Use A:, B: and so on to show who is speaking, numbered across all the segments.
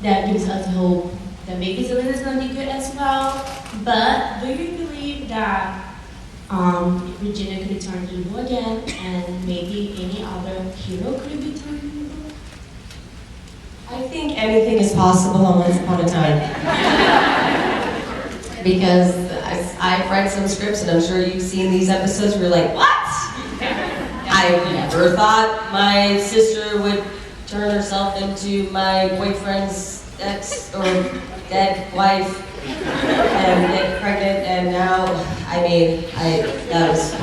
A: that gives us hope that maybe Zealand is going to be good as well. But do you believe that Regina could turn evil again, and maybe any other hero could be turned evil?
B: I think anything is possible on Once Upon a Time. Because I've read some scripts, and I'm sure you've seen these episodes where you're like, what? I never thought my sister would turn herself into my boyfriend's ex or dead wife and get pregnant, and now, I mean, that was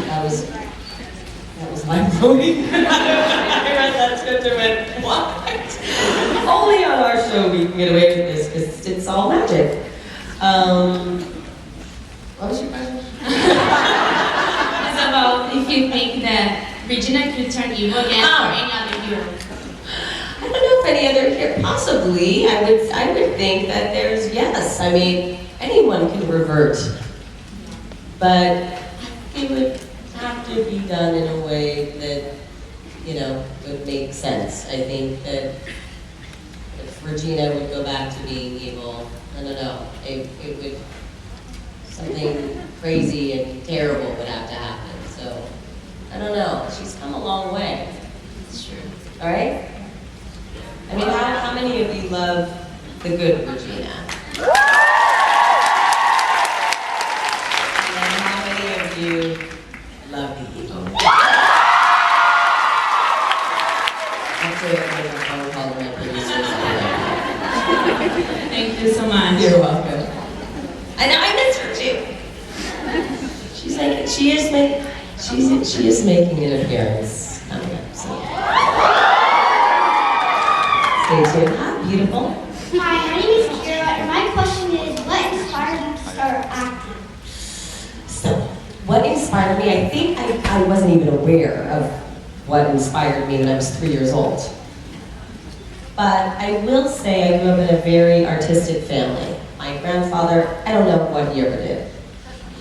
B: mind-blowing. I read that script and went, what? Only on our show we can get away with this, because it's all magic. What was your question?
A: It's about if you think that Regina could turn evil again or any other hero.
B: I don't know if any other here, possibly. I would think that there's, yes. I mean, anyone can revert. But it would have to be done in a way that, would make sense. I think that if Regina would go back to being evil, I don't know, it would, something crazy and terrible would have to happen. So, I don't know. She's come a long way.
A: It's true.
B: All right? I mean, how many of you love the good Regina? And how many of you love the evil? After I make a phone call to my producers.
A: Thank you so much.
B: You're welcome. I know, I miss her too. She is making an appearance coming up, so. Stay tuned. Hi, beautiful.
C: Hi, my name is Kira, and my question is, what inspired you to start acting?
B: So, what inspired me? I think I wasn't even aware of what inspired me when I was 3 years old. But I will say I grew up in a very artistic family. My grandfather, I don't know what he ever did.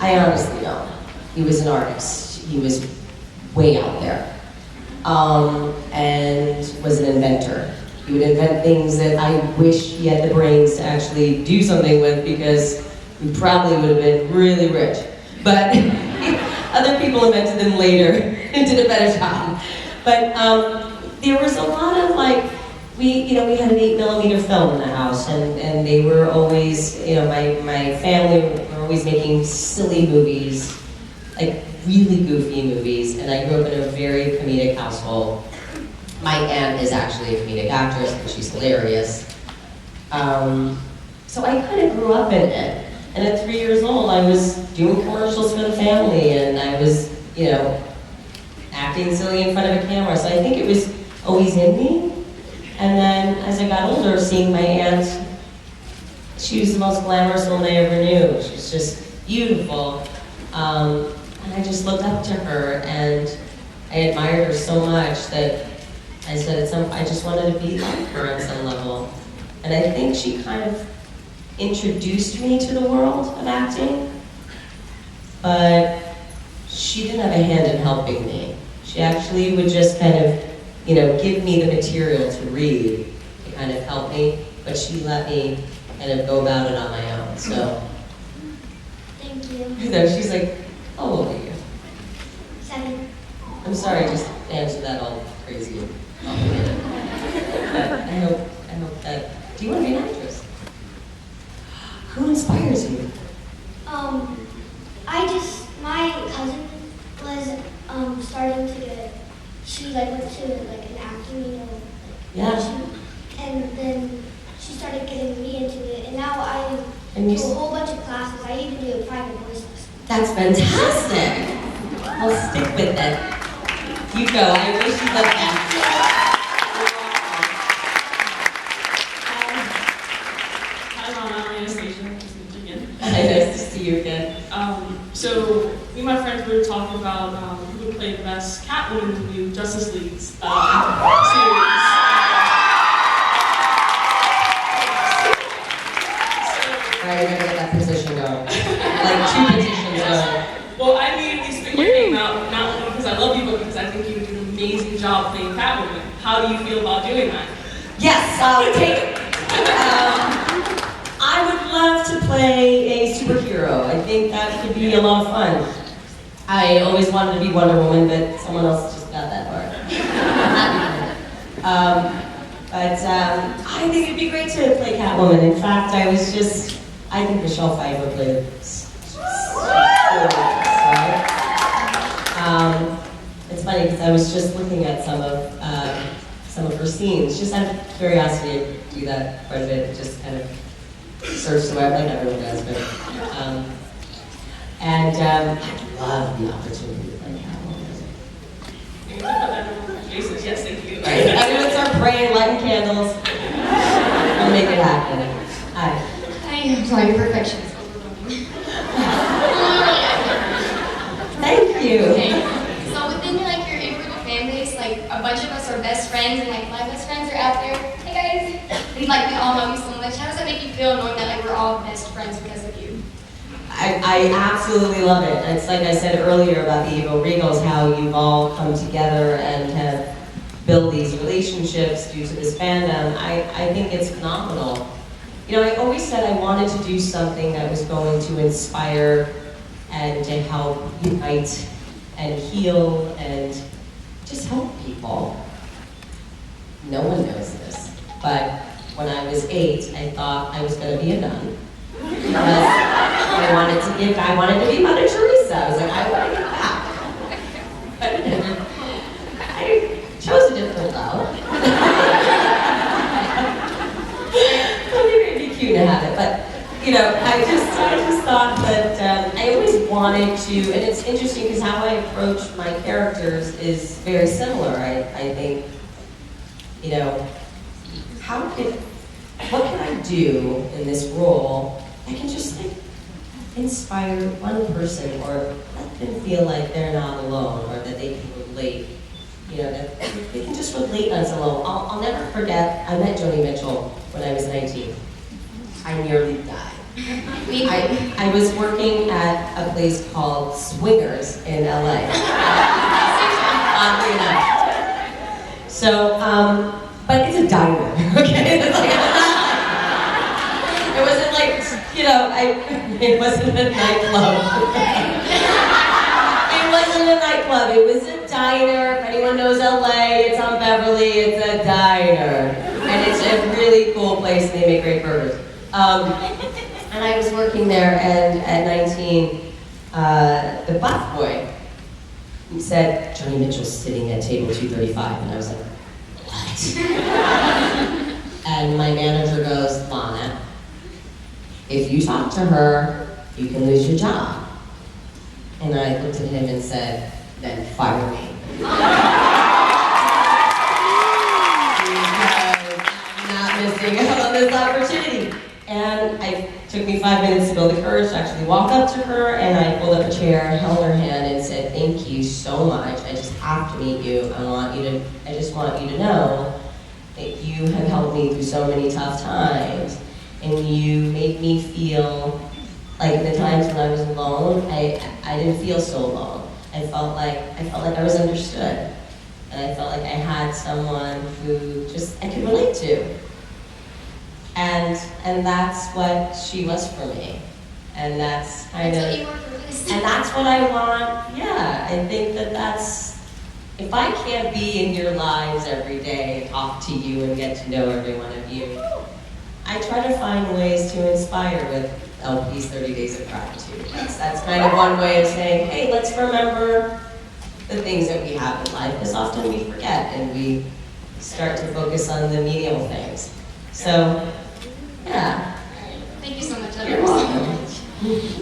B: I honestly don't. He was an artist. He was way out there. And was an inventor. He would invent things that I wish he had the brains to actually do something with, because we probably would have been really rich. But other people invented them later and did a better job. But there was a lot of we had an 8mm film in the house, and they were always, my family were always making silly movies, like really goofy movies, and I grew up in a very comedic household. My aunt is actually a comedic actress, and she's hilarious. So I kind of grew up in it. And at 3 years old, I was doing commercials for the family, and I was, acting silly in front of a camera. So I think it was always in me. And then as I got older, seeing my aunt, she was the most glamorous woman I ever knew. She was just beautiful. And I just looked up to her, and I admired her so much that I said I just wanted to be like her on some level. And I think she kind of introduced me to the world of acting, but she didn't have a hand in helping me. She actually would just kind of, give me the material to read to kind of help me, but she let me kind of go about it on my own, so.
C: Thank you.
B: She's like, how old are you?
C: 7.
B: I'm sorry, I just answered that all crazy and complicated. But I hope that, do you want to be an actress? Who inspires you?
C: My cousin was starting to get, she went to an acting,
B: Yeah.
C: and then she started getting me into it, and now I
B: And
C: do
B: you,
C: a whole bunch of classes. I even do a private voice lesson.
B: that's fantastic. I'll stick with it. You go. I wish you the best.
D: Hi, Lana. I'm Anastasia. Nice to meet you again.
B: Nice to see you again.
D: So, me and my friends were talking about who would play the best Catwoman in the new Justice League series.
B: Alright, we're gonna get that petition going. Like 2 petitions going.
D: Well, I immediately stick your name out, not only because I love you, but because I think you would do an amazing job playing Catwoman. How do you feel about doing that?
B: Yes, take I would love to play a superhero. I think that could be a lot of fun. I always wanted to be Wonder Woman, but someone else just got that part. I think it'd be great to play Catwoman. In fact, I think Michelle Pfeiffer played it. It's funny because I was just looking at some of her scenes, just out of curiosity. I do that quite a bit, just kind of search the web like everyone does, but I love the opportunity to play Catwoman.
D: Jesus, yes, thank you.
B: Right, everyone start praying, lighting candles, we'll make it happen. Hi.
E: I'm sorry, your perfection is overwhelming.
B: Thank you.
E: Okay. So within your group of families, a bunch of us are best friends, and my best friends are out there. Hey guys. And we all know you so much. How does that make you feel knowing that we're all best friends because of you?
B: I absolutely love it. It's like I said earlier about the Eagle Regals, how you've all come together and have built these relationships due to this fandom. I think it's phenomenal. You know, I always said I wanted to do something that was going to inspire and to help unite and heal and just help people. No one knows this, but when I was 8, I thought I was going to be a nun. Because I wanted to be Mother Teresa. I was like, I want to get back. But I chose a different route. It'd be cute to have it, but you know, I just thought that I always wanted to, and it's interesting because how I approach my characters is very similar. I think, you know, what can I do in this role that can just inspire one person or let them feel like they're not alone or that they can relate, you know, that they can just relate on some level. I'll never forget, I met Joni Mitchell when I was 19. I nearly died. I was working at a place called Swingers in LA. Oddly enough. So, but it's a diner, okay? It's it wasn't you know, it wasn't a nightclub. It wasn't a nightclub, it was a diner. If anyone knows LA, it's on Beverly, it's a diner. And it's a really cool place, and they make great burgers. And I was working there, and at 19, the busboy said, Joni Mitchell's sitting at table 235, and I was like, what? And my manager goes, Lana, if you talk to her, you can lose your job. And I looked at him and said, then fire me. Because I'm not missing out on this opportunity. And it took me 5 minutes to build the courage to actually walk up to her, and I pulled up a chair, held her hand, and said, thank you so much. I just have to meet you. I just want you to know that you have helped me through so many tough times. And you made me feel like the times when I was alone, I didn't feel so alone. I felt like I was understood. And I felt like I had someone who just I could relate to. And that's what she was for me. And that's kind of,
E: That's what you were for this.
B: and that's what I want. Yeah, I think that's, if I can't be in your lives every day and talk to you and get to know every one of you, I try to find ways to inspire with LP's 30 Days of Gratitude. That's kind of one way of saying, hey, let's remember the things that we have in life, because often we forget and we start to focus on the menial things. So, yeah.
E: Thank you so much.
B: You're welcome.